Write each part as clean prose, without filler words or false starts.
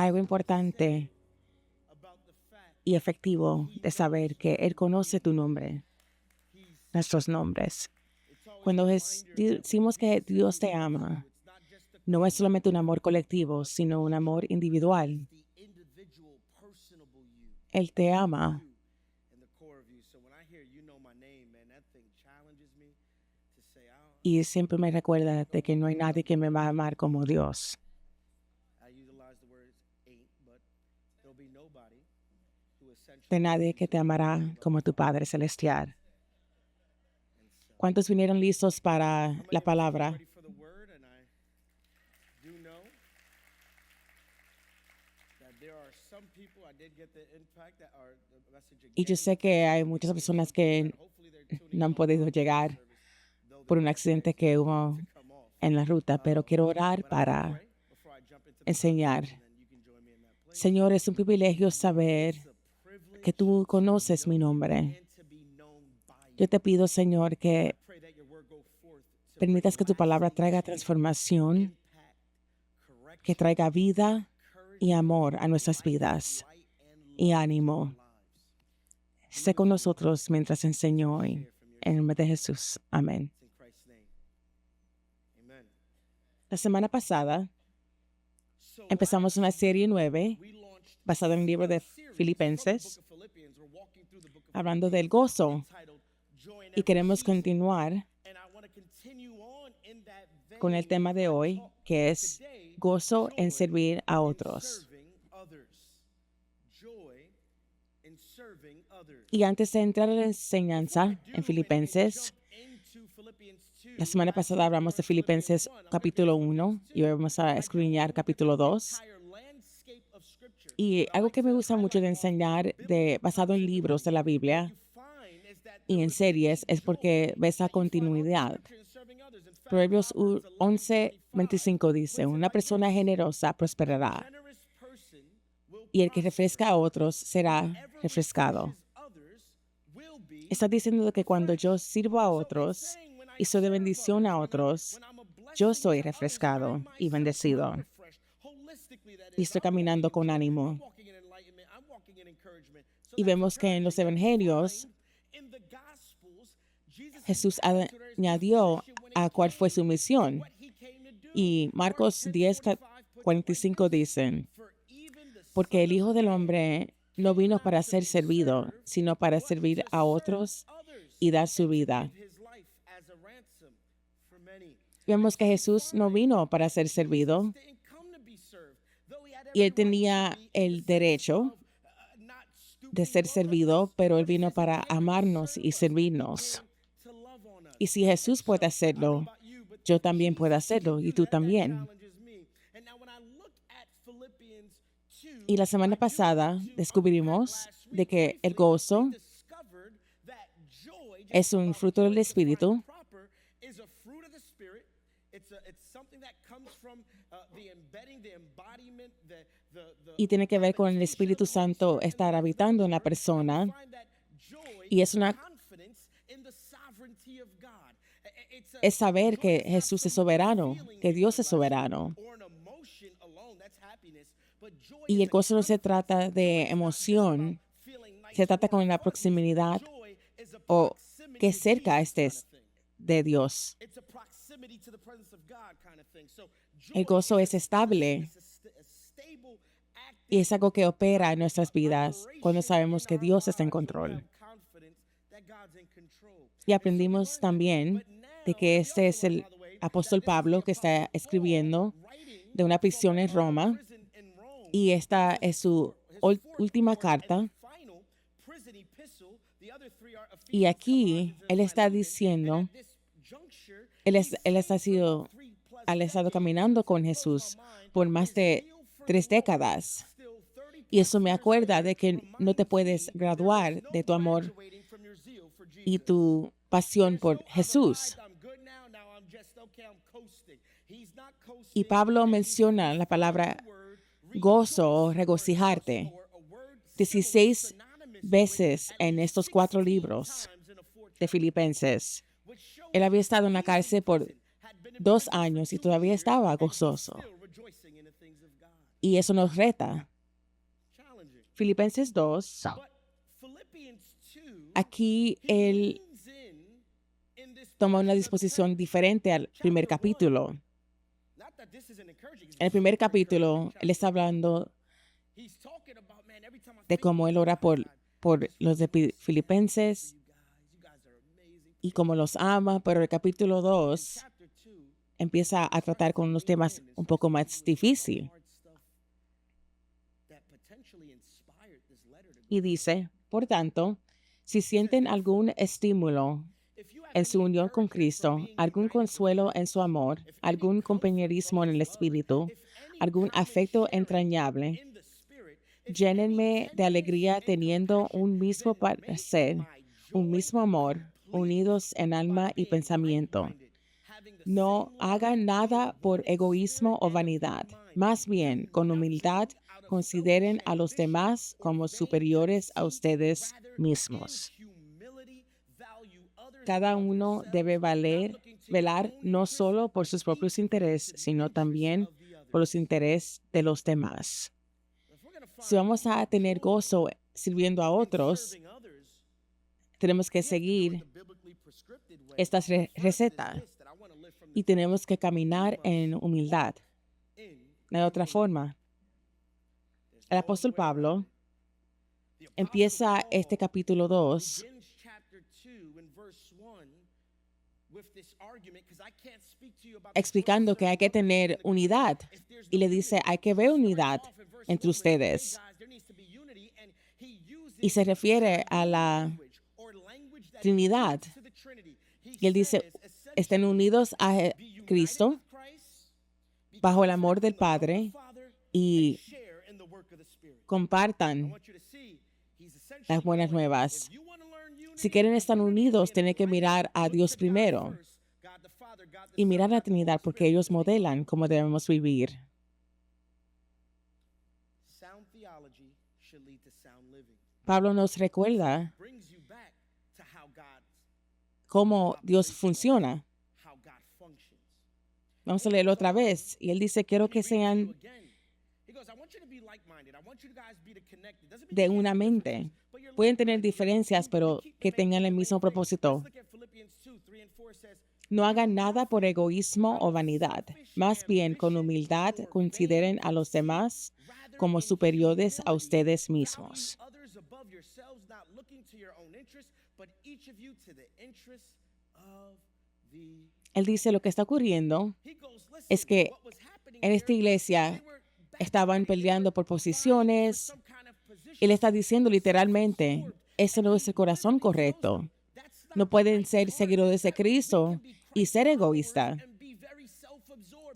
algo importante y efectivo de saber que Él conoce tu nombre, nuestros nombres. Cuando decimos que Dios te ama, no es solamente un amor colectivo, sino un amor individual. Él te ama. Y siempre me recuerda de que no hay nadie que me va a amar como Dios. De nadie que te amará como tu Padre Celestial. ¿Cuántos vinieron listos para la palabra? Y yo sé que hay muchas personas que no han podido llegar por un accidente que hubo en la ruta, pero quiero orar para enseñar. Señor, es un privilegio saber que tú conoces mi nombre. Yo te pido, Señor, que permitas que tu palabra traiga transformación, que traiga vida y amor a nuestras vidas y ánimo. Sé con nosotros mientras enseño hoy. En el nombre de Jesús. Amén. La semana pasada empezamos una serie 9 basada en el libro de Filipenses, hablando del gozo. Y queremos continuar con el tema de hoy, que es gozo en servir a otros. Y antes de entrar a la enseñanza en Filipenses, la semana pasada hablamos de Filipenses capítulo 1 y hoy vamos a escudriñar capítulo 2. Y algo que me gusta mucho de enseñar basado en libros de la Biblia y en series es porque ves la continuidad. Proverbios 11:25 dice, una persona generosa prosperará y el que refresca a otros será refrescado. Está diciendo que cuando yo sirvo a otros y soy de bendición a otros, yo soy refrescado y bendecido. Y estoy caminando con ánimo. Y vemos que en los evangelios, Jesús añadió a cuál fue su misión. Y Marcos 10:45 dicen, porque el Hijo del Hombre no vino para ser servido, sino para servir a otros y dar su vida. Vemos que Jesús no vino para ser servido y él tenía el derecho de ser servido, pero él vino para amarnos y servirnos. Y si Jesús puede hacerlo, yo también puedo hacerlo y tú también. Y la semana pasada descubrimos de que el gozo es un fruto del Espíritu y tiene que ver con el Espíritu Santo estar habitando en la persona y es saber que Jesús es soberano, que Dios es soberano. Y el gozo no se trata de emoción, se trata con la proximidad o que cerca estés de Dios. El gozo es estable y es algo que opera en nuestras vidas cuando sabemos que Dios está en control. Y aprendimos también de que este es el apóstol Pablo que está escribiendo de una prisión en Roma y esta es su última carta. Y aquí él está diciendo, él ha estado caminando con Jesús por más de 3 décadas. Y eso me acuerda de que no te puedes graduar de tu amor y tu pasión por Jesús. Y Pablo menciona la palabra gozo o regocijarte 16 veces en estos 4 libros de Filipenses. Él había estado en la cárcel por 2 años y todavía estaba gozoso. y eso nos reta. Filipenses 2, aquí él toma una disposición diferente al primer capítulo. En el primer capítulo, él está hablando de cómo él ora por los de Filipenses y cómo los ama, pero el capítulo 2 empieza a tratar con unos temas un poco más difíciles. Y dice, por tanto, si sienten algún estímulo en su unión con Cristo, algún consuelo en su amor, algún compañerismo en el Espíritu, algún afecto entrañable, llénenme de alegría teniendo un mismo parecer, un mismo amor, unidos en alma y pensamiento. No hagan nada por egoísmo o vanidad. Más bien, con humildad, consideren a los demás como superiores a ustedes mismos. Cada uno debe velar no solo por sus propios intereses, sino también por los intereses de los demás. Si vamos a tener gozo sirviendo a otros, tenemos que seguir estas recetas y tenemos que caminar en humildad. De otra forma, el apóstol Pablo empieza este capítulo 2 explicando que hay que tener unidad y le dice, hay que ver unidad entre ustedes. Y se refiere a la Trinidad. Y él dice, estén unidos a Cristo bajo el amor del Padre y compartan las buenas nuevas. Si quieren estar unidos, tienen que mirar a Dios primero y mirar a la Trinidad porque ellos modelan cómo debemos vivir. Pablo nos recuerda cómo Dios funciona. Vamos a leerlo otra vez. Y él dice, quiero que sean de una mente. Pueden tener diferencias, pero que tengan el mismo propósito. No hagan nada por egoísmo o vanidad. Más bien, con humildad, consideren a los demás como superiores a ustedes mismos. Él dice, lo que está ocurriendo es que en esta iglesia estaban peleando por posiciones. Él está diciendo literalmente, ese no es el corazón correcto. No pueden ser seguidores de Cristo y ser egoístas.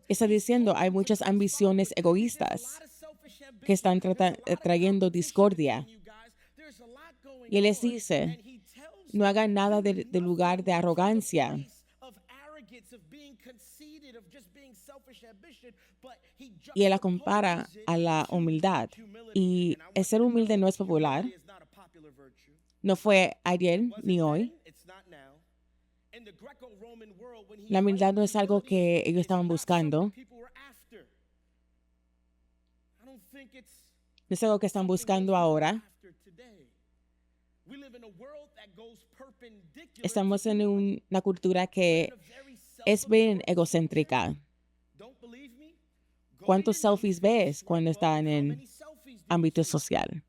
Está diciendo, hay muchas ambiciones egoístas que están trayendo discordia. Y él les dice, no hagan nada de lugar de arrogancia. Y él la compara a la humildad. Y el ser humilde no es popular. No fue ayer ni hoy. La humildad no es algo que ellos estaban buscando. No es algo que están buscando ahora. Estamos en una cultura que es bien egocéntrica. ¿Cuántos selfies ves cuando están en ámbito social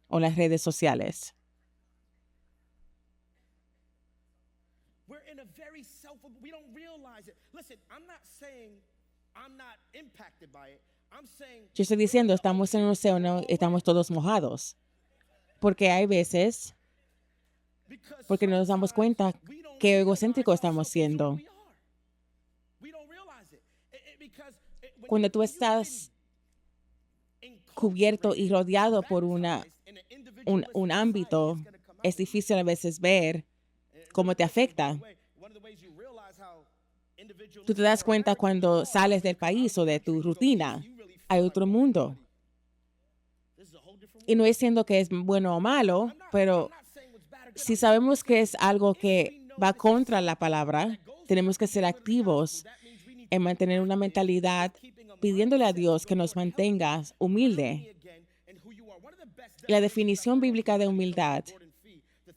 o las redes sociales? Yo estoy diciendo, estamos en un océano, estamos todos mojados. Porque hay veces, porque no nos damos cuenta qué egocéntrico estamos siendo. Cuando tú estás cubierto y rodeado por un ámbito, es difícil a veces ver cómo te afecta. Tú te das cuenta cuando sales del país o de tu rutina. Hay otro mundo. Y no es diciendo que es bueno o malo, pero si sabemos que es algo que va contra la palabra, tenemos que ser activos en mantener una mentalidad pidiéndole a Dios que nos mantenga humilde. La definición bíblica de humildad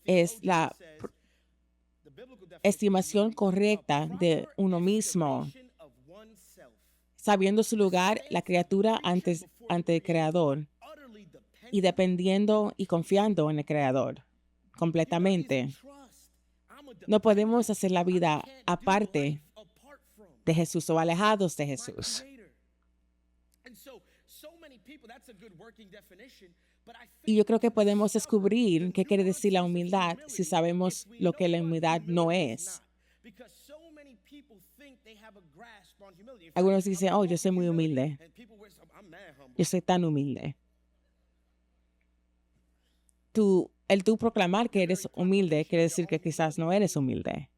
es la estimación correcta de uno mismo, sabiendo su lugar, la criatura ante el Creador, y dependiendo y confiando en el Creador completamente. No podemos hacer la vida aparte de Jesús o alejados de Jesús. Y yo creo que podemos descubrir qué quiere decir la humildad si sabemos lo que la humildad no es. Algunos dicen, oh, yo soy muy humilde. Yo soy tan humilde. El tú proclamar que eres humilde quiere decir que quizás no eres humilde.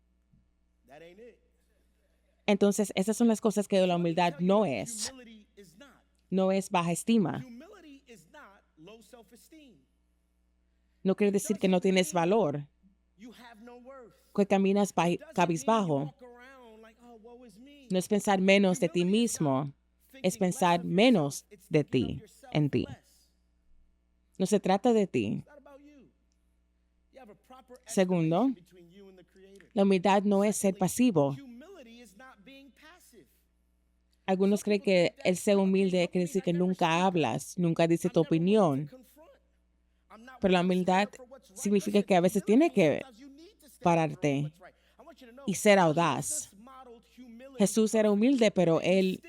Entonces, esas son las cosas que la humildad no es. No es baja estima. No quiere decir que no tienes valor, que caminas cabizbajo. No es pensar menos de ti mismo, es pensar menos de ti, en ti. No se trata de ti. Segundo, la humildad no es ser pasivo. Algunos creen que el ser humilde quiere decir que nunca hablas, nunca dices tu opinión. Pero la humildad significa que a veces tienes que pararte y ser audaz. Jesús era humilde, pero él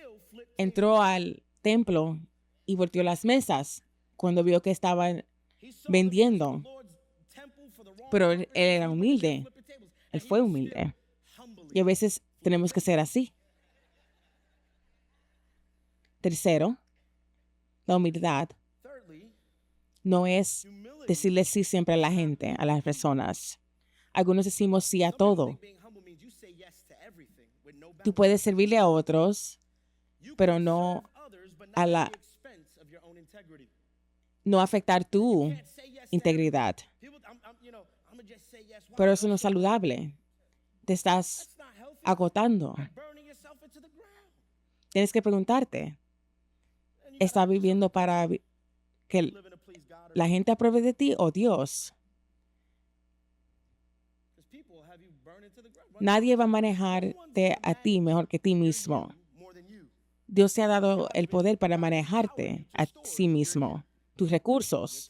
entró al templo y volteó las mesas cuando vio que estaban vendiendo. Pero él era humilde. Él fue humilde. Y a veces tenemos que ser así. Tercero, la humildad no es decirle sí siempre a la gente, a las personas. Algunos decimos sí a todo. Tú puedes servirle a otros, pero no afectar tu integridad. Pero eso no es saludable. Te estás agotando. Tienes que preguntarte, ¿estás viviendo para que la gente apruebe de ti o Dios? Nadie va a manejarte a ti mejor que ti mismo. Dios te ha dado el poder para manejarte a sí mismo, tus recursos.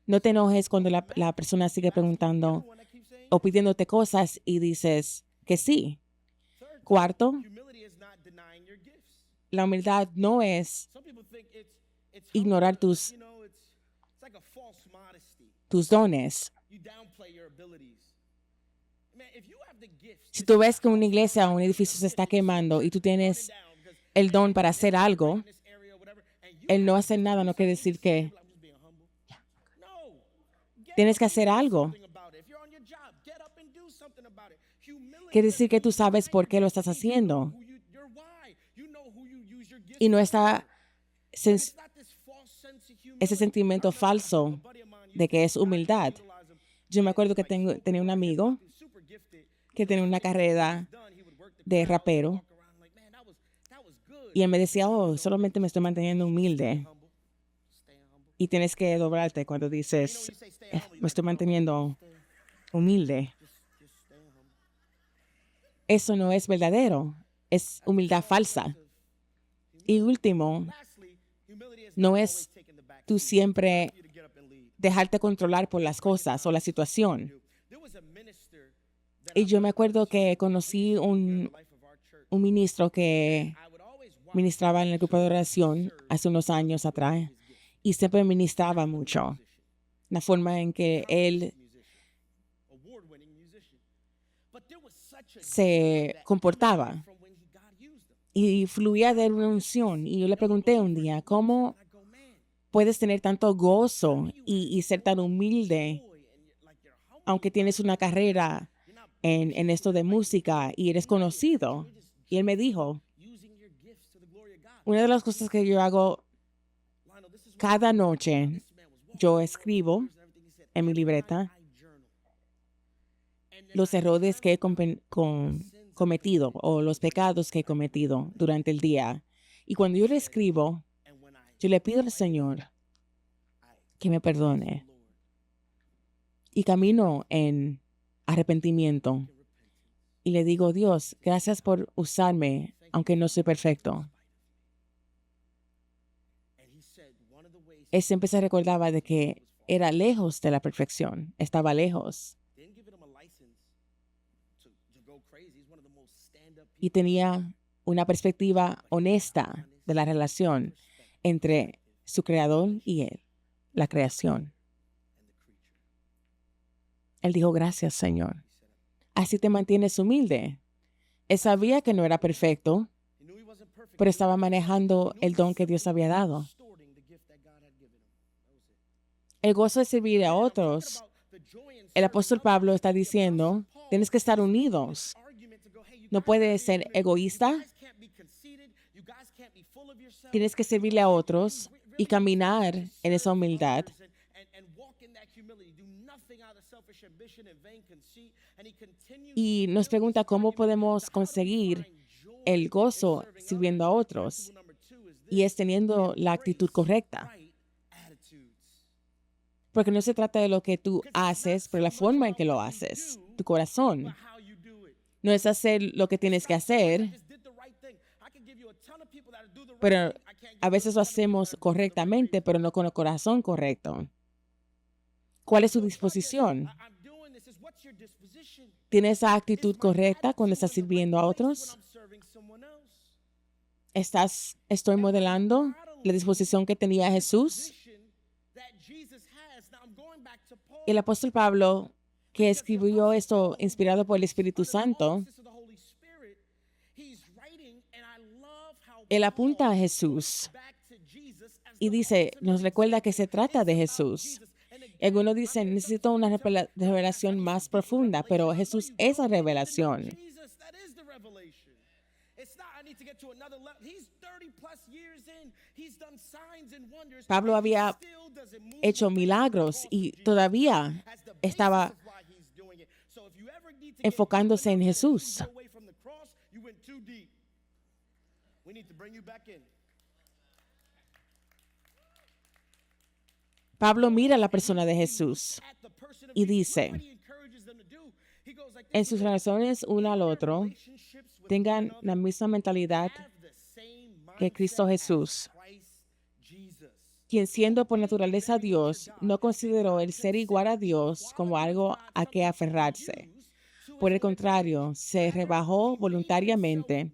No te enojes cuando la persona sigue preguntando o pidiéndote cosas y dices que sí. Cuarto, la humildad no es ignorar tus dones. Si tú ves que una iglesia o un edificio se está quemando y tú tienes el don para hacer algo, el no hacer nada no quiere decir que tienes que hacer algo. Quiere decir que tú sabes por qué lo estás haciendo. Y no está ese sentimiento falso de que es humildad. Yo me acuerdo que tenía un amigo que tenía una carrera de rapero y él me decía, oh, solamente me estoy manteniendo humilde. Y tienes que doblarte cuando dices, me estoy manteniendo humilde. Eso no es verdadero, es humildad falsa. Y último, no es tú siempre dejarte controlar por las cosas o la situación. Y yo me acuerdo que conocí un ministro que ministraba en el grupo de oración hace unos años atrás y siempre ministraba mucho. La forma en que él se comportaba y fluía de una unción. Y yo le pregunté un día, ¿cómo puedes tener tanto gozo y ser tan humilde aunque tienes una carrera en esto de música y eres conocido? Y él me dijo, una de las cosas que yo hago cada noche, yo escribo en mi libreta los errores que he cometido o los pecados que he cometido durante el día. Y cuando yo le escribo, yo le pido al Señor que me perdone y camino en arrepentimiento. Y le digo, Dios, gracias por usarme, aunque no soy perfecto. Él siempre se recordaba de que era lejos de la perfección, estaba lejos. Y tenía una perspectiva honesta de la relación entre su creador y él, la creación. Él dijo, gracias, Señor. Así te mantienes humilde. Él sabía que no era perfecto, pero estaba manejando el don que Dios había dado. El gozo de servir a otros. El apóstol Pablo está diciendo, tienes que estar unidos. No puedes ser egoísta. Tienes que servirle a otros y caminar en esa humildad. Y nos pregunta cómo podemos conseguir el gozo sirviendo a otros. Y es teniendo la actitud correcta. Porque no se trata de lo que tú haces, pero la forma en que lo haces, tu corazón. No es hacer lo que tienes que hacer, pero a veces lo hacemos correctamente, pero no con el corazón correcto. ¿Cuál es su disposición? ¿Tiene esa actitud correcta cuando estás sirviendo a otros? ¿Estoy modelando la disposición que tenía Jesús? El apóstol Pablo, que escribió esto inspirado por el Espíritu Santo, él apunta a Jesús y dice, nos recuerda que se trata de Jesús. Y algunos dicen, necesito una revelación más profunda, pero Jesús es la revelación. Pablo había hecho milagros y todavía estaba enfocándose en Jesús. Pablo mira a la persona de Jesús y dice, en sus relaciones uno al otro, tengan la misma mentalidad que Cristo Jesús, quien siendo por naturaleza Dios, no consideró el ser igual a Dios como algo a que aferrarse. Por el contrario, se rebajó voluntariamente,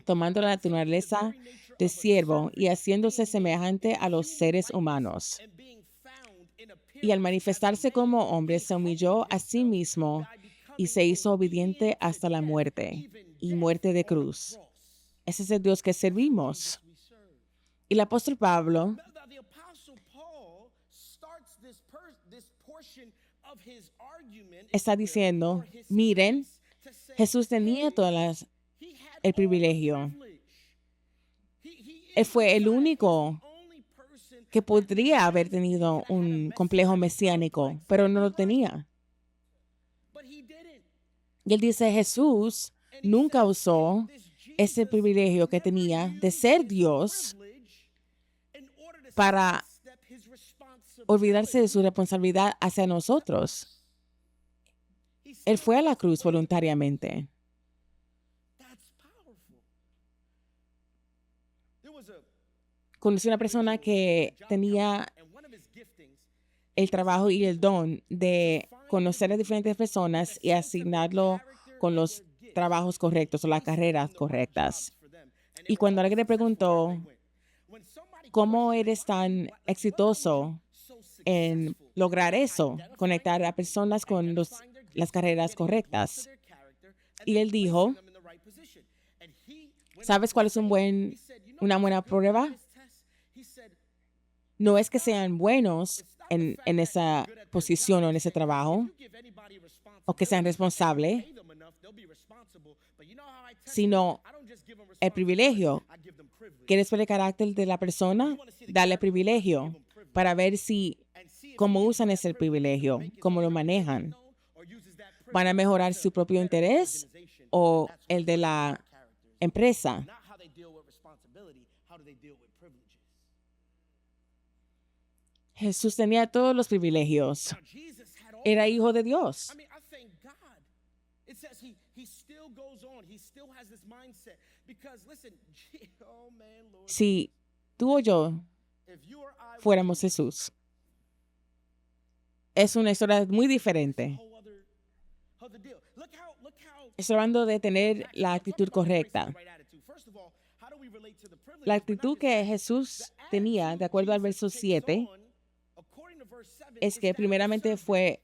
tomando la naturaleza de siervo y haciéndose semejante a los seres humanos. Y al manifestarse como hombre, se humilló a sí mismo y se hizo obediente hasta la muerte, y muerte de cruz. Ese es el Dios que servimos. Y el apóstol Pablo está diciendo, miren, Jesús tenía el privilegio. Él fue el único que podría haber tenido un complejo mesiánico, pero no lo tenía. Y él dice, Jesús nunca usó ese privilegio que tenía de ser Dios para olvidarse de su responsabilidad hacia nosotros. Él fue a la cruz voluntariamente. Conocí una persona que tenía el trabajo y el don de conocer a diferentes personas y asignarlo con los trabajos correctos o las carreras correctas. Y cuando alguien le preguntó, ¿cómo eres tan exitoso en lograr eso? Conectar a personas con las carreras correctas. Y él dijo, ¿sabes cuál es una buena prueba? No es que sean buenos en esa posición o en ese trabajo, o que sean responsables, sino el privilegio. ¿Quieres ver el carácter de la persona? Dale privilegio para ver cómo usan ese privilegio, cómo lo manejan. ¿Van a mejorar su propio interés o el de la empresa. Not how they deal with responsibility, how do they deal with privileges. Jesús tenía todos los privilegios. Now Jesus had all. Era hijo de Dios. I mean, I thank God. It says he still goes on. He still has this mindset because listen, oh man, Lord. Si tú o yo If you or I fuéramos Jesús, es una historia muy diferente. whole other deal. Look how Estoy hablando de tener la actitud correcta. First of all, how do we relate to the privilege? La actitud que Jesús tenía, de acuerdo al verso 7, es que primeramente fue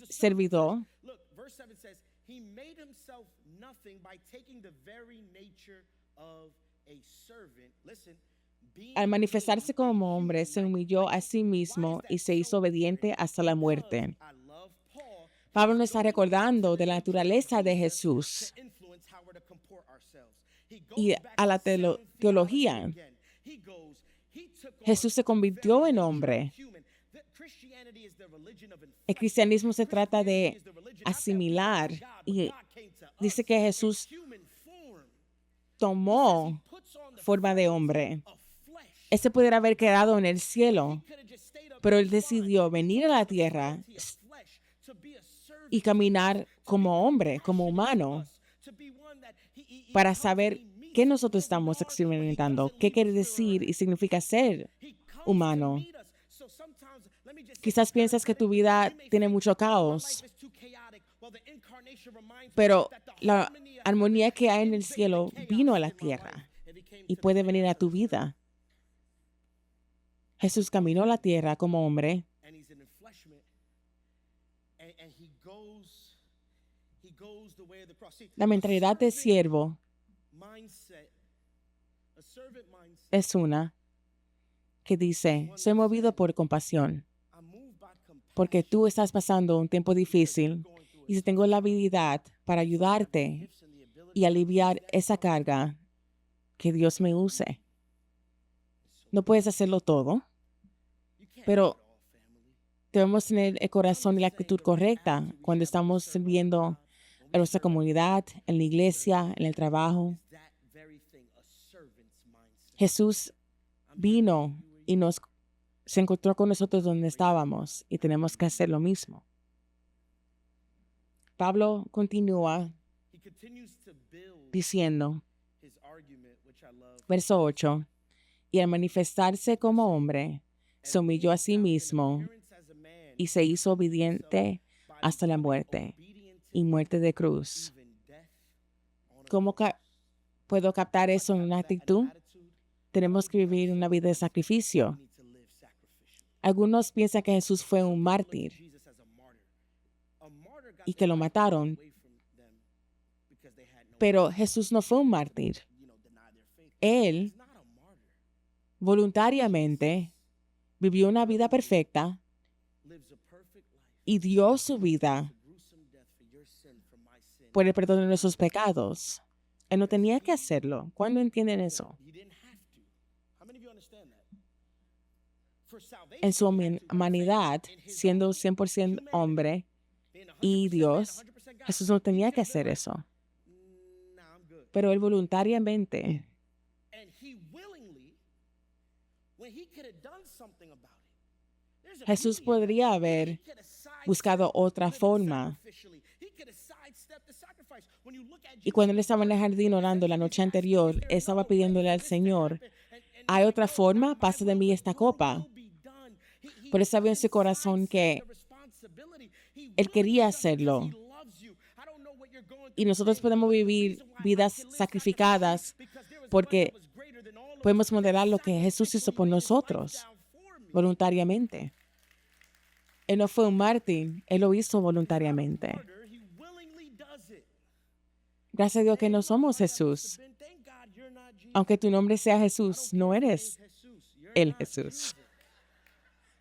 servidor. Look, verse 7 says, he made himself nothing by taking the very nature of a servant. Listen, Al manifestarse como hombre, se humilló a sí mismo y se hizo obediente hasta la muerte. I love Paul. Pablo nos está recordando de la naturaleza de Jesús Influence how we're to comport ourselves. He goes y back a la to 7 teología. again. He goes, he took on Jesús se convirtió en hombre. human. Christianity is the religion of El cristianismo se trata de asimilar y dice que Jesús human form. tomó Puts on the forma de hombre. of flesh. Ese pudiera haber quedado en el cielo, Could have just stayed up pero in él the decidió venir a la tierra flesh to be a servant, y caminar como hombre, como humano, to be one that he para saber qué nosotros estamos experimentando, qué quiere decir y significa ser humano. meet us. So sometimes, let me just say, Quizás piensas que tu vida tiene mucho caos, life is too chaotic. Well, the incarnation reminds me pero that the la harmony of armonía que hay en el cielo vino a la tierra it became y puede venir a tu vida. Jesús caminó a la tierra como hombre and he's an enfleshment and he goes the way of the cross. See, la mentalidad de siervo mindset, a servant mindset. es una que dice, soy movido por compasión, I'm moved by compassion. porque tú estás pasando un tiempo difícil y si tengo la habilidad para ayudarte Gifts and the ability y aliviar esa carga, que Dios me use. No puedes hacerlo todo, you can't pero do it all, family. debemos tener el corazón y la actitud correcta cuando estamos sirviendo a nuestra comunidad, en la iglesia, en el trabajo. That very thing, a servant's mindset. Jesús vino y se encontró con nosotros donde estábamos y tenemos que hacer lo mismo. Pablo continúa He continues to build diciendo, his argument, which I love. verso 8, y al manifestarse como hombre, se humilló a sí mismo Appearance as a man, y se hizo obediente hasta la muerte obedient to y muerte de cruz. even death on a ¿Cómo puedo captar eso en una actitud? attitude. Tenemos que vivir una vida de sacrificio. We need to live sacrificial. Algunos piensan que Jesús fue un mártir Jesus as a martyr. A martyr got y their que lo life mataron, away from them because they had no, pero Jesús no fue un mártir. deny their faith. Él He's not a martyr. voluntariamente vivió una vida perfecta Lives a perfect life. y dio su vida Gruesome death for your sin, for my sin. por el perdón de nuestros pecados. Él no tenía que hacerlo. ¿Cuándo entienden eso? He didn't have to. How many of you understand that? For salvation, En su he had to. humanidad, siendo 100% hombre Being 100% y man, Dios, 100% God. Jesús no tenía que hacer eso. Nah, I'm good. Pero él voluntariamente, And he willingly, when he could have done something about it. There's a Jesús beauty in that. podría haber He could have sidestepped buscado otra living forma. sacrificially. He could have sidestepped the sacrifice. When you look at Y cuando él Jesus, estaba en el jardín orando la noche anterior, él estaba pidiéndole al Señor, ¿hay otra forma? Pasa de mí esta copa. Pero él sabía en su corazón que él quería hacerlo. Y nosotros podemos vivir vidas sacrificadas porque podemos modelar lo que Jesús hizo por nosotros voluntariamente. Él no fue un mártir, él lo hizo voluntariamente. Gracias a Dios que no somos Jesús. Aunque tu nombre sea Jesús, no eres el Jesús.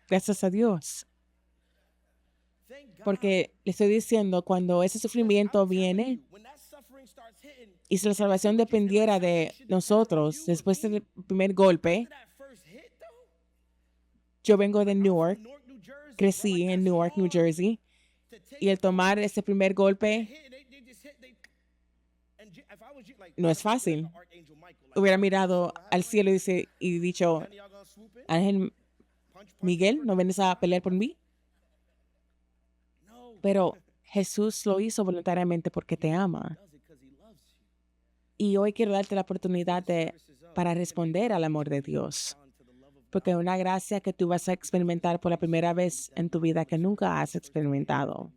Gracias a Dios. Porque le estoy diciendo, cuando ese sufrimiento viene y si la salvación dependiera de nosotros, después del primer golpe, yo vengo de Newark, crecí en Newark, New Jersey, y el tomar ese primer golpe, no es fácil. Hubiera mirado al cielo y dicho, Ángel Miguel, ¿no vienes a pelear por mí? Pero Jesús lo hizo voluntariamente porque te ama. Y hoy quiero darte la oportunidad para responder al amor de Dios. Porque es una gracia que tú vas a experimentar por la primera vez en tu vida que nunca has experimentado.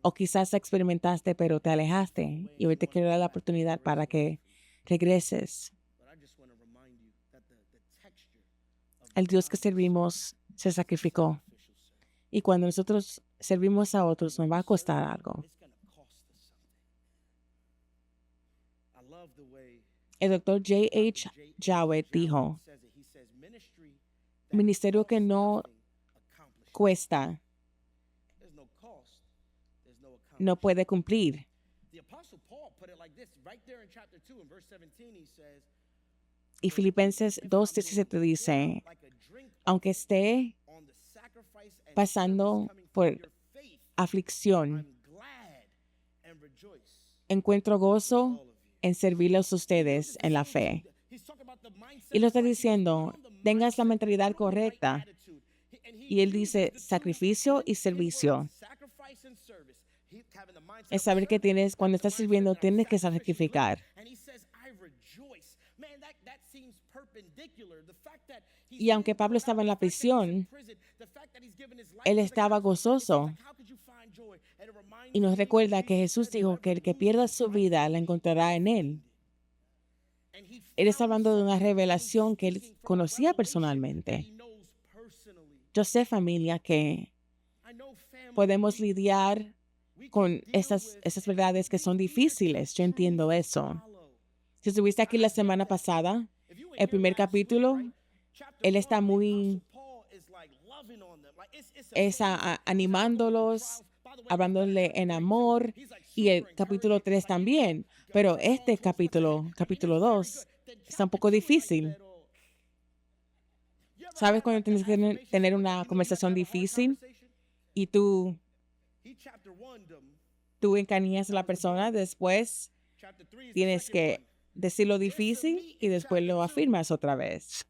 O quizás experimentaste, pero te alejaste. Y hoy te quiero dar la oportunidad para que regreses. El Dios que servimos se sacrificó. Y cuando nosotros servimos a otros, nos va a costar algo. El doctor J.H. Jowett dijo, ministerio que no cuesta, no puede cumplir. Y Filipenses 2:17 dice, aunque esté pasando por aflicción, encuentro gozo en servirles a ustedes en la fe. Y lo está diciendo, tengas la mentalidad correcta. Y él dice, sacrificio y servicio. Es saber que tienes, cuando estás sirviendo, tienes que sacrificar. Y aunque Pablo estaba en la prisión, él estaba gozoso. Y nos recuerda que Jesús dijo que el que pierda su vida la encontrará en él. Él está hablando de una revelación que él conocía personalmente. Yo sé, familia, que podemos lidiar con esas verdades que son difíciles. Yo entiendo eso. Si estuviste aquí la semana pasada, el primer capítulo, él está animándolos, hablándole en amor, y el capítulo 3 también. Pero este capítulo 2, está un poco difícil. ¿Sabes cuando tienes que tener una conversación difícil y tú encariñas a la persona? Después tienes que decir lo difícil y después lo afirmas otra vez.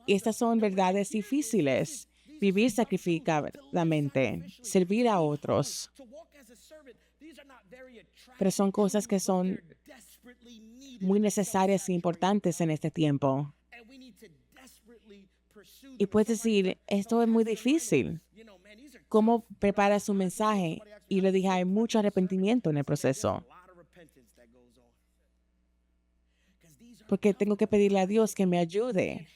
Y estas son verdades difíciles. Vivir sacrificadamente, servir a otros. Pero son cosas que son muy necesarias e importantes en este tiempo. Y puedes decir, esto es muy difícil. ¿Cómo preparas un mensaje? Y le dije, hay mucho arrepentimiento en el proceso. Porque tengo que pedirle a Dios que me ayude.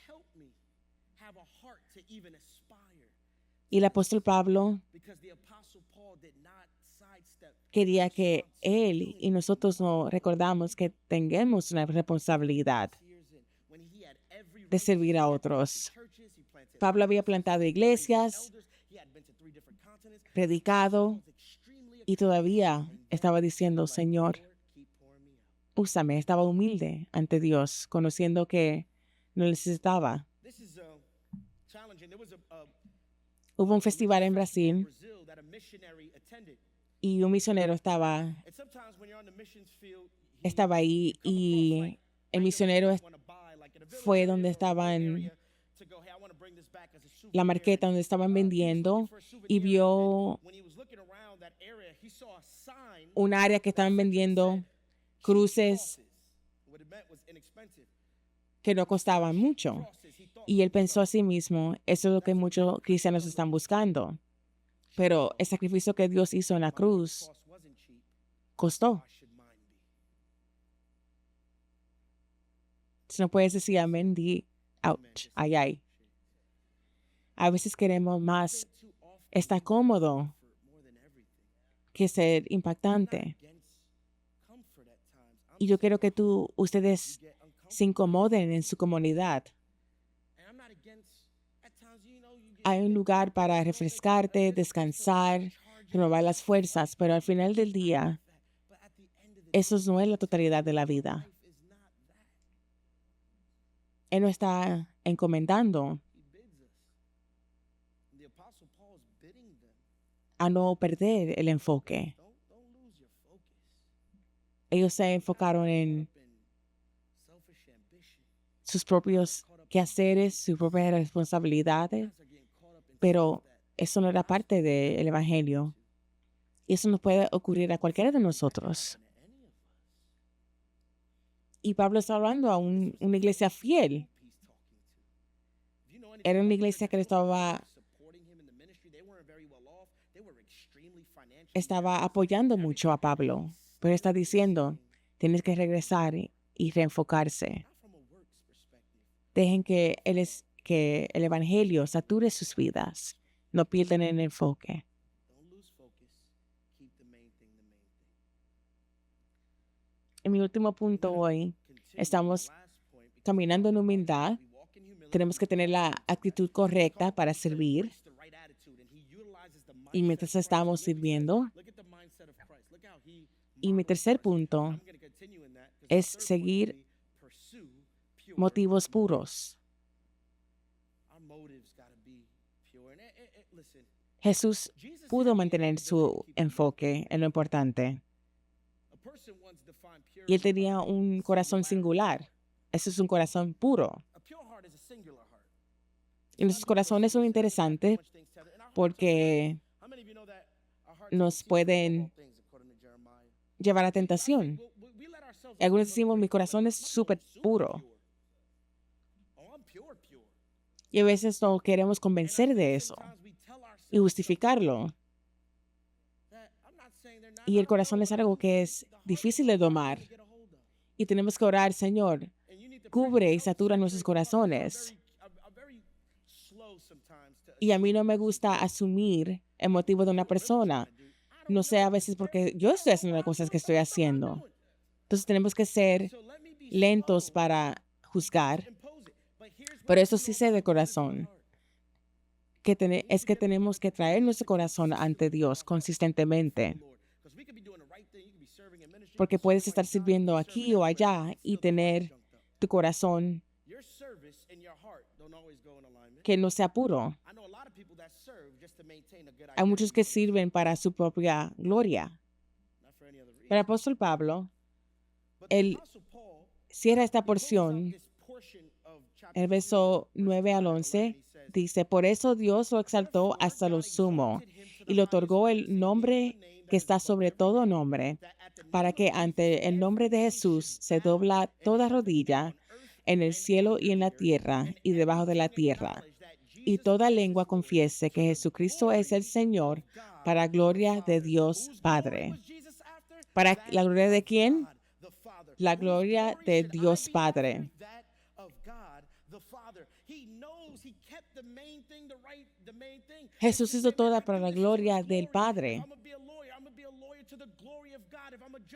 Y el apóstol Pablo quería que él y nosotros nos recordamos que tengamos una responsabilidad de servir a otros. Pablo había plantado iglesias, predicado y todavía estaba diciendo, Señor, úsame. Estaba humilde ante Dios, conociendo que no necesitaba. Hubo un festival en Brasil y un misionero estaba ahí, y el misionero fue donde estaban la marqueta donde estaban vendiendo y vio un área que estaban vendiendo cruces que no costaban mucho. Y él pensó a sí mismo, eso es lo que muchos cristianos están buscando. Pero el sacrificio que Dios hizo en la cruz costó. Si no puedes decir amén, di ouch, ay, ay. A veces queremos más estar cómodo que ser impactante. Y yo quiero que ustedes se incomoden en su comunidad. Hay un lugar para refrescarte, descansar, renovar las fuerzas, pero al final del día, eso no es la totalidad de la vida. Él nos está encomendando a no perder el enfoque. ellos se enfocaron en selfish ambition. sus propios quehaceres, sus propias responsabilidades, Guys are getting caught up in pero things eso no era parte del Evangelio. Y eso nos puede ocurrir a cualquiera de nosotros. that happen to any of us. Y Pablo está hablando a una iglesia fiel. He's talking to. If you know anything Era una about the iglesia que le church, people estaba, supporting him in the ministry, they weren't very well off. They were extremely financially estaba apoyando mucho a Pablo, pero está diciendo, tienes que regresar y reenfocarse. not from a works perspective. Dejen que que el Evangelio sature sus vidas. No pierdan el enfoque. Don't lose focus. Keep the main thing the main thing. En mi último punto hoy, Continue estamos the last point because caminando en humildad. we walk in humility. Tenemos que tener la actitud correcta para servir. Embrace the right attitude, and he utilizes the Y mindset mientras of Christ. estamos Look at- sirviendo, look at the mindset of Christ. Look how he y mi modeled tercer Christ. punto I'm gonna continue in that, 'cause the es third point seguir would be pursue pure motivos motives. puros. Our motives gotta be pure. And listen, Jesús Jesus pudo had the mantener ability su to keep it enfoque en lo importante. pure. A person once defined Y él purity tenía by un corazón singularity. singular. Ese es un corazón puro. A pure heart is a singular heart. Y nuestros corazones son interesantes Much things tethered. And our hearts are porque How many of you know that our hearts nos can pueden all things according to Jeremiah? llevar a tentación. We let ourselves Y algunos look decimos, mi pretty corazón good. es My súper super puro. pure. Oh, I'm pure, pure. Y a veces no queremos And I convencer think de eso sometimes we tell ourselves y justificarlo. that I'm not saying they're not- Y I el don't corazón know, es but I algo do que think es the heart difícil is de hard to domar. get a hold of. Y tenemos que orar, Señor, And you need to pray cubre for y help satura nuestros saturate hearts. Our hearts corazones. are very slow sometimes to Y a mí assume no me things. gusta asumir el motivo de una persona. No sé a veces porque yo estoy haciendo las cosas que estoy haciendo. Entonces tenemos que ser lentos para juzgar, pero eso sí sé de corazón, es que tenemos que traer nuestro corazón ante Dios consistentemente, porque puedes estar sirviendo aquí o allá y tener tu corazón que no sea puro. Hay muchos que sirven para su propia gloria. Pero el apóstol Pablo, él cierra esta porción, el verso 9 al 11, dice, por eso Dios lo exaltó hasta lo sumo y le otorgó el nombre que está sobre todo nombre, para que ante el nombre de Jesús se dobla toda rodilla en el cielo y en la tierra y debajo de la tierra, y toda lengua confiese que Jesucristo es el Señor, para gloria de Dios Padre. ¿Para la gloria de quién? La gloria de Dios Padre. Jesús hizo toda para la gloria del Padre.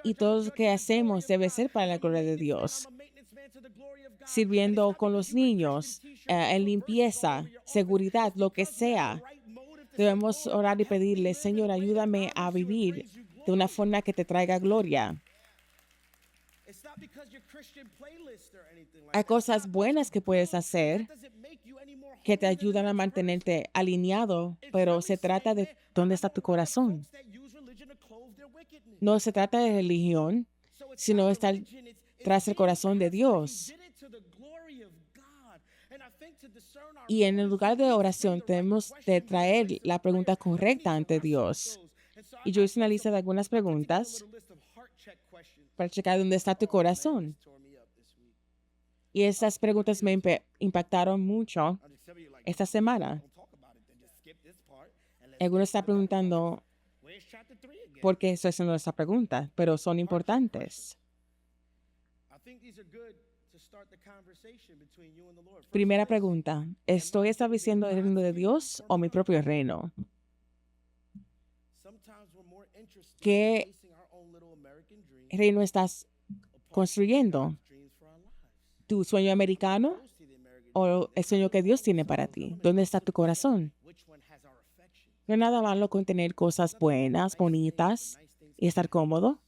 Y todo lo que hacemos debe ser para la gloria de Dios. Sirviendo con los niños, en limpieza, seguridad, lo que sea. Debemos orar y pedirle, Señor, ayúdame a vivir de una forma que te traiga gloria. Hay cosas buenas que puedes hacer que te ayudan a mantenerte alineado, pero se trata de dónde está tu corazón. No se trata de religión, sino estar tras el corazón de Dios. Y en el lugar de oración tenemos de traer la pregunta correcta ante Dios. Y yo hice una lista de algunas preguntas para checar dónde está tu corazón. Y esas preguntas me impactaron mucho esta semana. Algunos están preguntando por qué estoy haciendo esta pregunta, pero son importantes. Primera pregunta, ¿estoy estableciendo el reino de Dios o mi propio reino? ¿Qué reino estás construyendo? ¿Tu sueño americano o el sueño que Dios tiene para ti? ¿Dónde está tu corazón? No es nada malo con tener cosas buenas, bonitas y estar cómodo,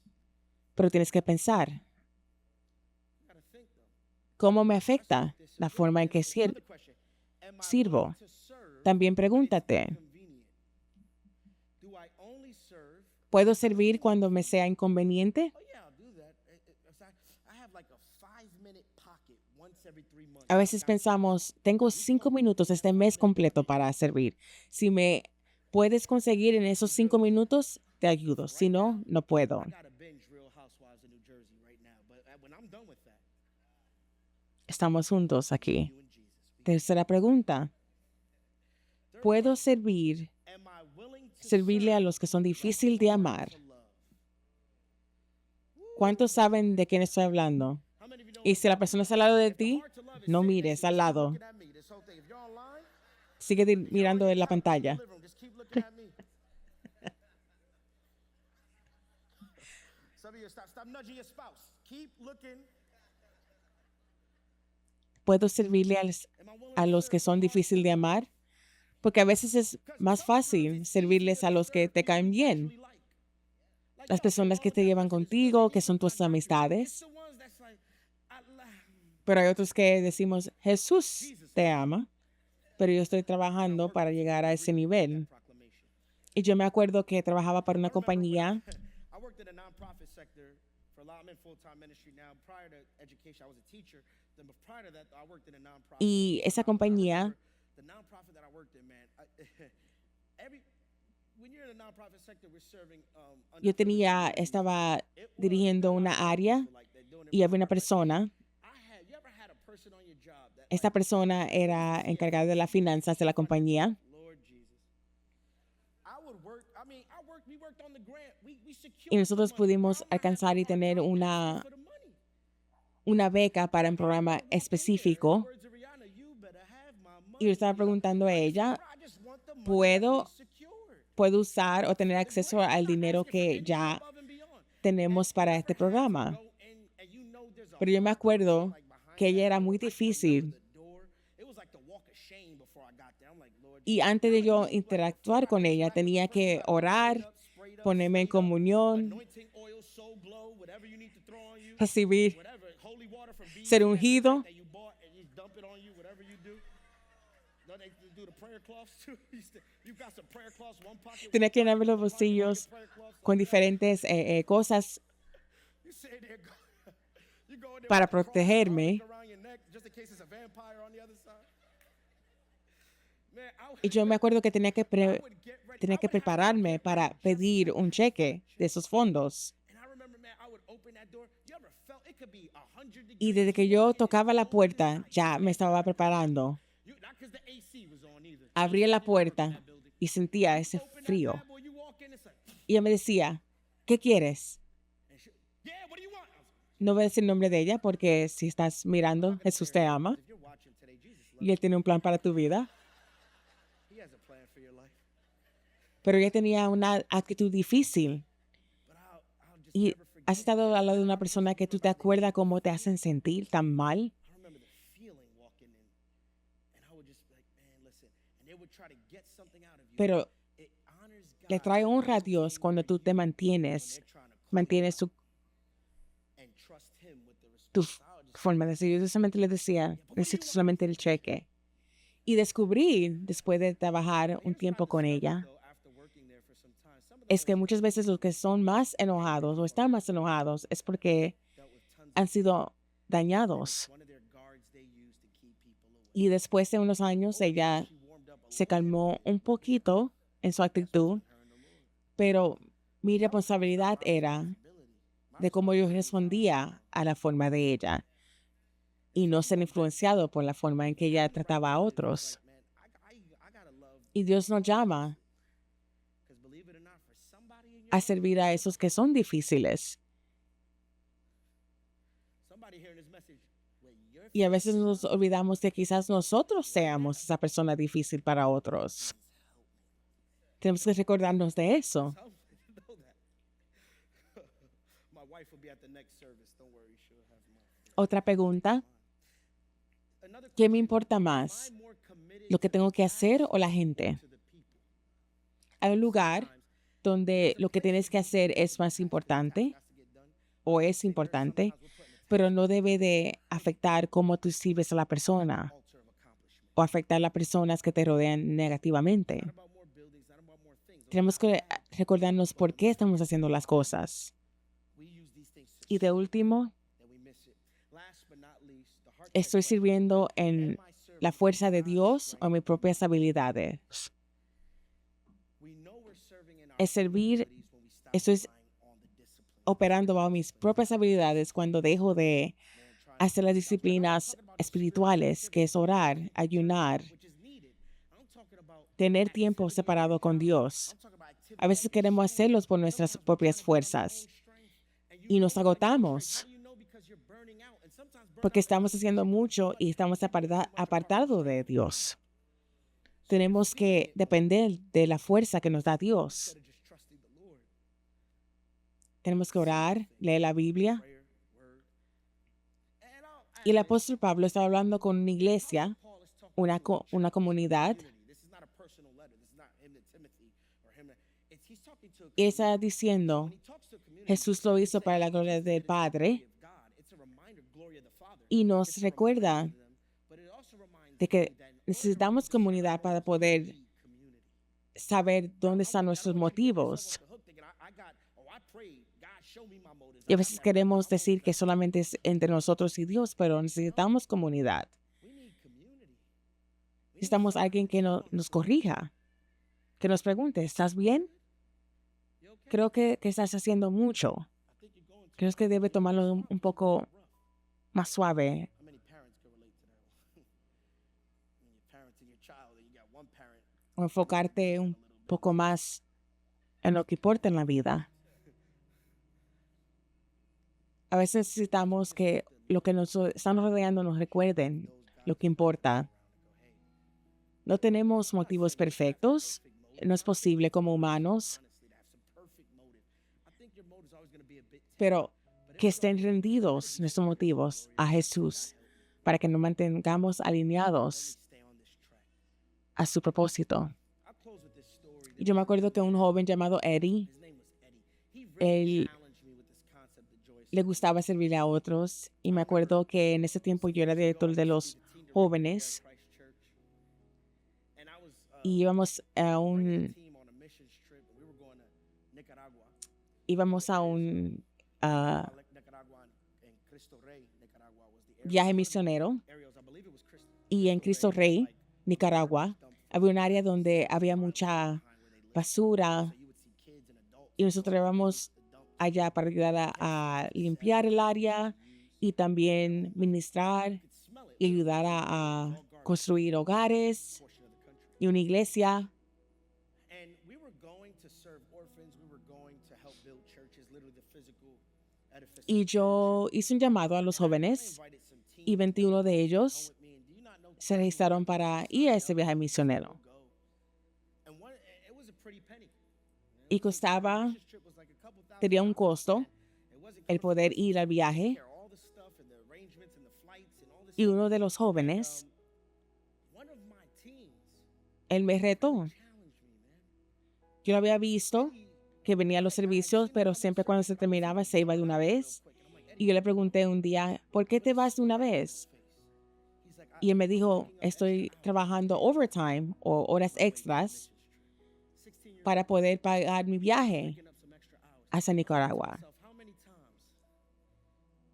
pero tienes que pensar, ¿cómo me afecta la forma en que sirvo? También pregúntate, ¿puedo servir cuando me sea inconveniente? every 3 months. A veces pensamos, tengo 5 minutos este mes completo para servir. Si me puedes conseguir en esos 5 minutos, te ayudo. Si no, no puedo. I gotta binge Real Housewives of New Jersey right now, but when I'm done with that, Estamos juntos aquí. you and Jesus. Tercera pregunta. ¿Puedo servir, Am I willing to servirle a serve los que son difíciles de amar? to love? ¿Cuántos saben de quién estoy hablando? How many of you know Y si la persona está al lado de ti, hard to love is no sitting mires next to al you, just keep lado. looking at me this whole thing. If you're online, Sigue mirando en la pantalla. living room, just keep looking at me. Some of you stop nudging your spouse. Keep looking. ¿Puedo servirle a los que son difíciles de amar? Porque a veces es más fácil servirles a los que te caen bien, las personas que te llevan contigo, que son tus amistades. Pero hay otros que decimos, Jesús te ama, pero yo estoy trabajando para llegar a ese nivel. Y yo me acuerdo que trabajaba para una compañía I worked in the nonprofit sector for a lot. I'm in full-time ministry now. Prior to education, I was a teacher. Then prior to that, I worked in a nonprofit. y esa compañía, The nonprofit that I worked in, man, when you're in the nonprofit sector, we're serving yo estaba dirigiendo una área y había una persona. You ever had a person on your job that Esta persona era encargada de las finanzas de la compañía. Lord Jesus. I would work, we worked on the grant. We secured Y nosotros the money. pudimos I would have alcanzar y a hard tener time una, asking for the money. una beca para un programa específico. Words of Rihanna, you better have my money. Y yo estaba preguntando a ella, I just want the money ¿puedo, to be secured. puedo usar o tener acceso al dinero que ya Above and beyond. tenemos para este programa? Go and you know there's a Pero yo me acuerdo like behind que ella that era door. muy I couldn't difícil. remember the door. It was like the walk of shame before I got there. I'm like, Lord Y antes de yo interactuar con ella, tenía que orar, ponerme en comunión, anointing oil, soul glow, whatever you need to throw on you, recibir, whatever, holy water from ser BC ungido. that you bought and you dump it on you, whatever you do. No, they do the prayer cloths too. You've got some prayer cloths, one pocket. Tenía que llenarme los bolsillos con diferentes cosas You say there, you go in there para with the cross protegerme. around your neck just in case there's a vampire on the other side. Man, Y yo me acuerdo que tenía que, would get ready. tenía que prepararme para pedir un cheque de esos fondos. And I remember, man, I would open that door. You ever felt it could be 100 degrees? Y desde que yo tocaba la puerta, ya me estaba preparando. Not because the AC was on either. Abría la puerta y sentía ese Open that frío. bad boy, you walk in, it's like, Y ella me decía, ¿qué quieres? and she, yeah, what do you want? I was No voy a decir el nombre de ella porque si estás mirando, Jesús te ama like, if you're watching today, Jesus loves y Él tiene un plan para tu vida. you. He has a plan for your life. Pero ella tenía una actitud difícil. But I'll just Y never forget. has estado al lado de una persona que tú te acuerdas cómo te hacen sentir tan mal. I remember the feeling walking in, and I would just be like, man, listen. And they would try to get something out of you. Pero It honors God le trae honra a Dios cuando tú te mantienes, mantienes and trust Him with the tu responsibility. forma de ser. Yo solamente le decía, necesito solamente el cheque. Y descubrí, después de trabajar un tiempo con ella, After working there for some time, some of es que muchas veces los que son más enojados o están más enojados es porque them dealt with tons han sido dañados. one of their guards they used to keep people away. Y después de unos años ella She warmed up a se calmó un poquito en su actitud, pero mi responsabilidad era de cómo yo respondía a la forma de ella y no ser influenciado por la forma en que ella trataba a otros. man, I gotta love, Y Dios nos llama because believe it or not, for somebody in your a servir a esos que son difíciles. somebody hearing this message, where you're Y a veces nos olvidamos de quizás nosotros seamos esa persona difícil para otros. Tenemos que recordarnos de eso. know that. My wife will be at the next service. Don't worry, she'll have my. Otra pregunta, Another ¿qué me importa más? I'm more committed ¿Lo que tengo que hacer o la gente? to the people. Hay un lugar donde lo que tienes que hacer es más importante Has to get done. o es importante, pero no debe de afectar cómo tú sirves a la persona Altar of accomplishment. o afectar a las personas que te rodean negativamente. Not about more buildings, not about more things. Tenemos que recordarnos por qué estamos haciendo las cosas. We use these things so Y de último, that we miss it. Last but not least, the ¿Estoy sirviendo en la fuerza de Dios o en mis propias habilidades? Es servir, estoy operando bajo mis propias habilidades cuando dejo de hacer las disciplinas espirituales, que es orar, ayunar, tener tiempo separado con Dios. A veces queremos hacerlos por nuestras propias fuerzas y nos agotamos porque estamos haciendo mucho y estamos apartados de Dios. Tenemos que depender de la fuerza que nos da Dios. Tenemos que orar, leer la Biblia. Y el apóstol Pablo estaba hablando con una iglesia, una comunidad, y está diciendo, Jesús lo hizo para la gloria del Padre, y nos recuerda de que necesitamos comunidad para poder saber dónde están nuestros motivos. Y a veces queremos decir que solamente es entre nosotros y Dios, pero necesitamos comunidad. Necesitamos alguien que nos corrija, que nos pregunte, ¿estás bien? Creo que estás haciendo mucho. Creo que debe tomarlo un poco más suave. O enfocarte un poco más en lo que importa en la vida. A veces necesitamos que lo que nos están rodeando nos recuerden lo que importa. No tenemos motivos perfectos. No es posible como humanos. Pero que estén rendidos nuestros motivos a Jesús para que nos mantengamos alineados a su propósito. Y yo me acuerdo que un joven llamado Eddie, él le gustaba servir a otros. Y me acuerdo que en ese tiempo yo era director de los jóvenes. Y íbamos a un viaje misionero. Y en Cristo Rey, Nicaragua, había un área donde había mucha basura. Y nosotros íbamos allá para ayudar a limpiar el área y también ministrar y ayudar a construir hogares y una iglesia. Y yo hice un llamado a los jóvenes y 21 de ellos se registraron para ir a ese viaje misionero. Y tenía un costo el poder ir al viaje. Y uno de los jóvenes, él me retó. Yo lo había visto que venía a los servicios, pero siempre cuando se terminaba se iba de una vez. Y yo le pregunté un día, ¿por qué te vas de una vez? Y él me dijo, estoy trabajando overtime o horas extras para poder pagar mi viaje hacia Nicaragua.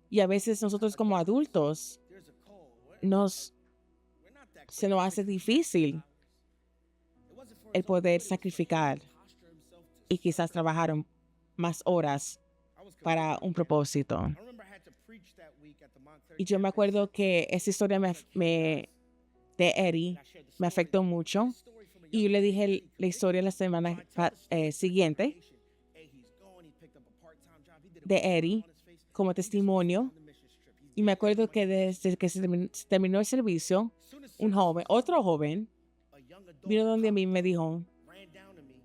Y a veces nosotros como adultos se nos hace difícil el poder sacrificar y quizás trabajar más horas para un propósito. Y yo me acuerdo que esa historia de Eddie me afectó mucho. Y yo le dije la historia la semana siguiente de Eddie como testimonio. Y me acuerdo que desde que se terminó el servicio, otro joven, vino donde a mí y me dijo,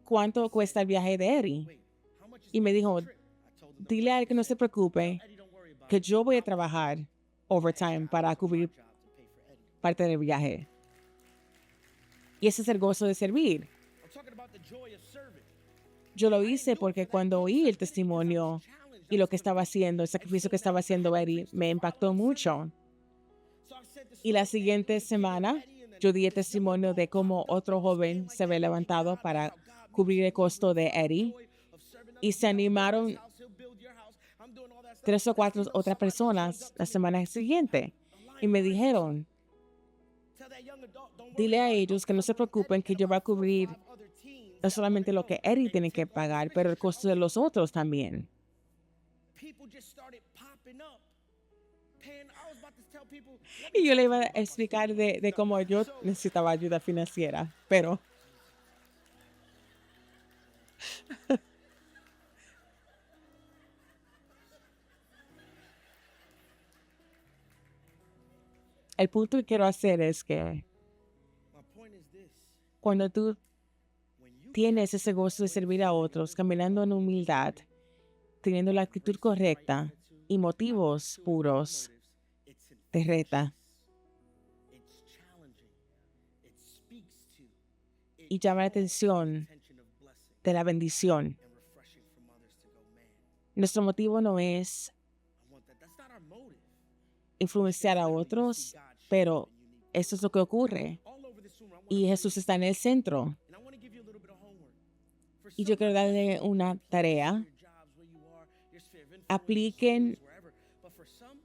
¿cuánto cuesta el viaje de Eddie? Y me dijo, dile a él que no se preocupe, que yo voy a trabajar overtime para cubrir parte del viaje. Y ese es el gozo de servir. Yo lo hice porque cuando oí el testimonio y lo que estaba haciendo, el sacrificio que estaba haciendo Eddie, me impactó mucho. Y la siguiente semana, yo di el testimonio de cómo otro joven se había levantado para cubrir el costo de Eddie. Y se animaron 3 o 4 otras personas la semana siguiente. Y me dijeron, Tell that young adult, don't worry dile a about it. ellos que no se preocupen, que yo voy a cubrir Other teens no solamente lo que Eddie tiene que pagar, pero el costo de los otros también. people just started popping up. Paying, I was about to tell people, let Y me yo le tell iba you a about my explicar situation. de cómo yo necesitaba ayuda financiera, pero el punto que quiero hacer es que My point is this. cuando tú When you tienes ese gozo de servir a otros, caminando en humildad, teniendo la actitud correcta y motivos puros, it's te reta it's challenging. It speaks to it y llama la calls the atención attention of blessing de la bendición. and refreshing from others to go, man. Nuestro motivo no es I want that. That's not our motive. influenciar a otros, pero eso es lo que ocurre. All over this room, I want Y Jesús está en el centro. and I want to give you a little bit of homework. For Y yo quiero somebody, darle una tarea. your jobs, where you are, your sphere of influence, Apliquen schools, wherever. But for some,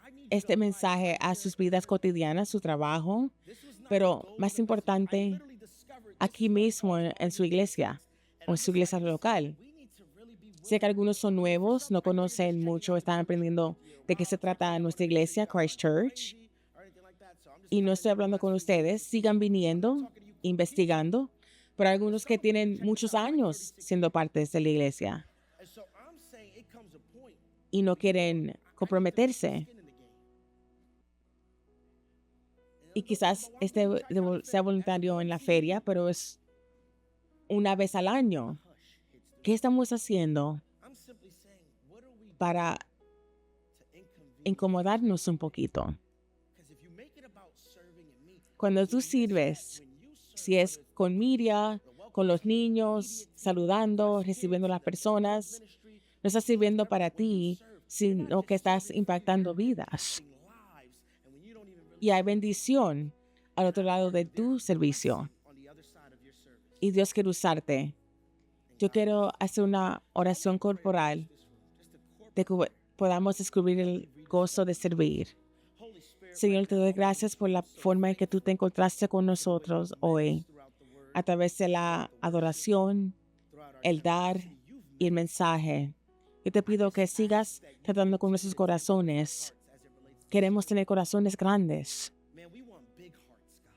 I need you este to apply mensaje a sus vidas cotidianas, su trabajo, This was not pero the goal más of the message. I importante, literally discovered aquí this mismo en su iglesia o en su iglesia local. we need to really be Sé que algunos son nuevos, no conocen mucho, están aprendiendo de qué se trata nuestra iglesia, Christ Church. or anything like that. So I'm just Y no estoy hablando con ustedes, sigan viniendo, investigando, pero hay algunos que tienen muchos años siendo partes de la iglesia and so I'm saying it comes a point y no quieren comprometerse. in the game. Y quizás sea voluntario en la feria, pero es una vez al año. ¿Qué estamos haciendo I'm simply saying, what are we para to inconvenience? incomodarnos un poquito? Because if you make it about serving and me, Cuando tú sirves, when you serve si es con Miria, con los niños, saludando, recibiendo a las personas, ministry, no estás sirviendo para ti, sino que estás impactando vidas. lives, and when you don't even really Y hay bendición al otro lado de tu servicio. on the other side of your service. Y Dios quiere usarte. Yo quiero hacer una oración corporal de que podamos descubrir el gozo de servir. Holy Spirit, Señor, te doy gracias por la forma en que tú te encontraste con nosotros hoy, throughout the word, a través de la adoración, throughout our el dar y el mensaje. Yo te pido que sigas tratando con nuestros corazones. as it relates, Queremos tener corazones grandes. man, we want big hearts, God.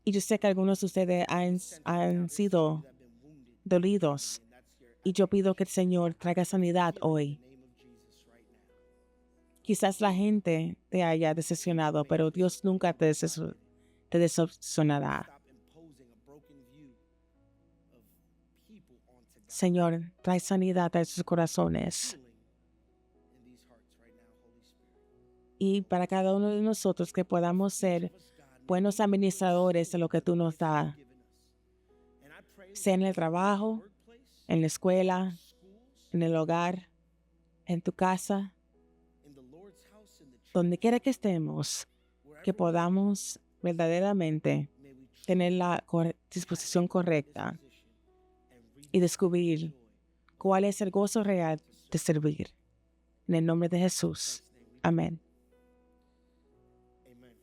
Y yo sé que algunos de ustedes han sido That have been wounded, dolidos. and that's your Y yo pido que el Señor traiga sanidad hoy. name of Jesus right now. Quizás la gente te haya decepcionado, pero Dios nunca te decepcionará. Stop imposing a broken view of people onto God. Señor, trae sanidad a sus corazones. Healing in these hearts right now, Holy Spirit. Y para cada uno de nosotros que podamos ser Us, God, buenos administradores de lo que tú nos das, given us. And I pray sea en el trabajo, workplace, en la escuela, schools, en el hogar, en tu casa, in the Lord's house, in the church, donde quiera que estemos, que podamos verdaderamente may we truly tener la disposición correcta position and reap y descubrir cuál es el gozo real de servir. En el nombre de Jesús. Amén. Amen. Amen.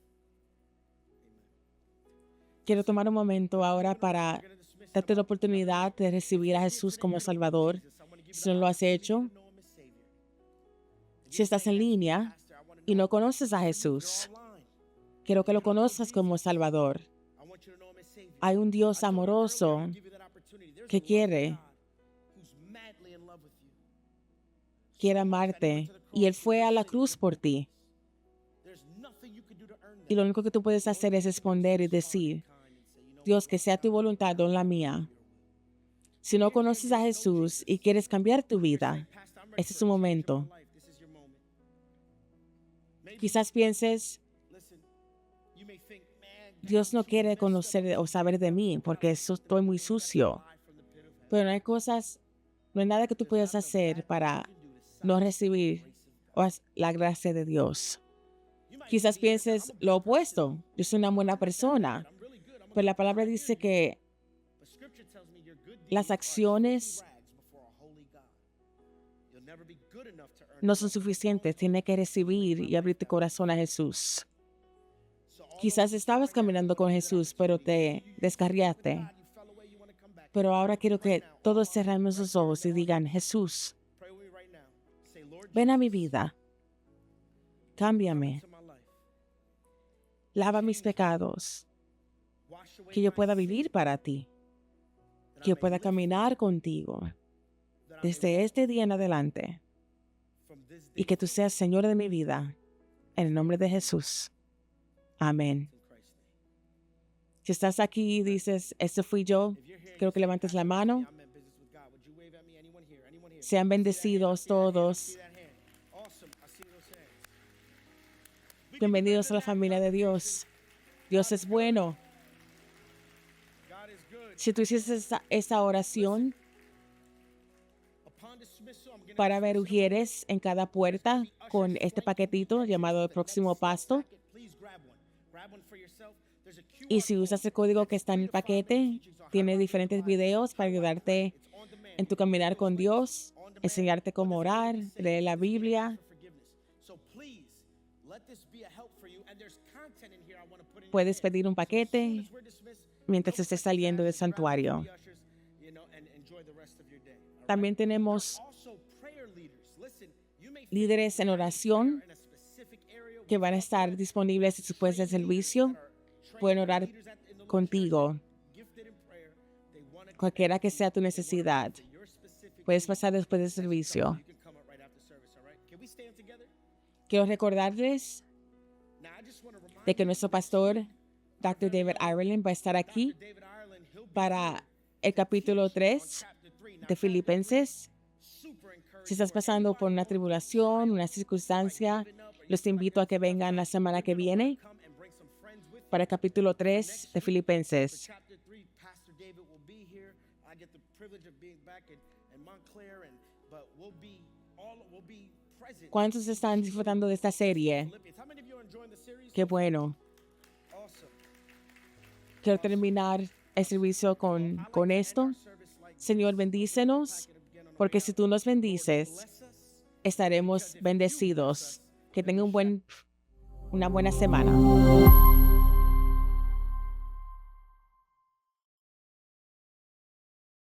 Quiero tomar un momento ahora para We're gonna dismiss darte la oportunidad de recibir a Jesús como Salvador. Jesus. I wanna give Si no lo has hecho, know him as Savior. si estás en línea Pastor, I wanna y know no conoces a you're Jesús, online. quiero que lo conozcas como Salvador. I want you to know him as Savior. Hay un Dios I told you amoroso earlier, I'll give you that opportunity. There's que a loving quiere, God who's madly in love with you. quiere amarte y Él fue a la cruz por ti. There's nothing you can do to earn Y that. lo único que tú puedes hacer es responder y decir, Dios, que sea tu voluntad, no la mía. Si no conoces a Jesús y quieres cambiar tu vida, Pastor, I'm ready este es for su a change in my momento. life. This is your moment. Maybe, Quizás pienses, listen, you may think, man, Dios no quiere conocer o saber de mí porque estoy muy sucio. fly from the pit of hell. Pero no hay cosas, no hay nada que tú puedas hacer para no recibir la gracia de Dios. Quizás pienses lo opuesto. Yo soy una buena persona. I'm really good. I'm Pero la palabra dice que But scripture tells me your good deeds las are acciones filthy rags before a holy God. You'll never be good enough to earn no son suficientes. Tienes que recibir y abrir tu corazón a Jesús. Quizás estabas caminando con Jesús, pero te descarriaste. God, you fell away, you want to come back. Pero ahora quiero que todos cerremos sus ojos y digan, Jesús, Pray with me right now. Say, Lord, ven a mi vida. Cámbiame. to my life. Lava mis pecados. Wash away Que yo my pueda sin, vivir para ti. that Que yo I may pueda live caminar contigo that I may desde este día en adelante. from this day Y que tú seas Señor de mi vida. En el nombre de Jesús. Amén. in Christ's name. Si estás aquí y dices, este fui yo, If you're here, quiero que levantes la mano. I'm in business with God. Would you wave at me? Anyone here? Anyone here? Sean bendecidos todos. See that hand? Awesome. I see those hands. Bienvenidos a la familia de Dios. Dios es bueno. God is good. Si tú hiciste esa oración Upon dismissal, I'm going to para ver ujieres en cada puerta con este paquetito llamado el próximo pasto, please grab one. Grab one for yourself. There's a QR y si usas el código que está en el paquete, tiene diferentes videos para ayudarte on demand en tu caminar con Dios, enseñarte cómo orar, leer la Biblia. for forgiveness. So please let this be a help for you. And there's content in here I want to put in. Puedes pedir un paquete As we're dismissed, mientras estés saliendo del santuario. the ushers, and enjoy the rest of your day. All right? También tenemos Also, prayer leaders. Listen, you may feel líderes en oración in a specific area. que van a estar disponibles después del servicio. Pueden orar contigo, Gifted in prayer. They want to cualquiera que sea tu necesidad. your specific. Puedes pasar después del servicio. You can come up right after service. All right? Can we stand together? Quiero recordarles Now I just want to remind de que nuestro pastor, Dr. David Ireland, va a estar aquí David Ireland. He'll be para el capítulo 3 chapter 3. Now, de Filipenses. super encouraged. Si estás pasando por una tribulación, una circunstancia, los invito a que vengan la semana que viene Come and bring some friends with you. para el capítulo 3 de Filipenses. Chapter 3, Pastor David will be here. I get the privilege of being back in Montclair, but we'll be present. ¿Cuántos están disfrutando de esta serie? Philippians. How many of you are enjoying the series? Qué bueno. Awesome. Quiero terminar el servicio con esto. Service like Señor, bendícenos, porque si tú nos bendices, bless us. estaremos bendecidos. Que tengan una buena semana.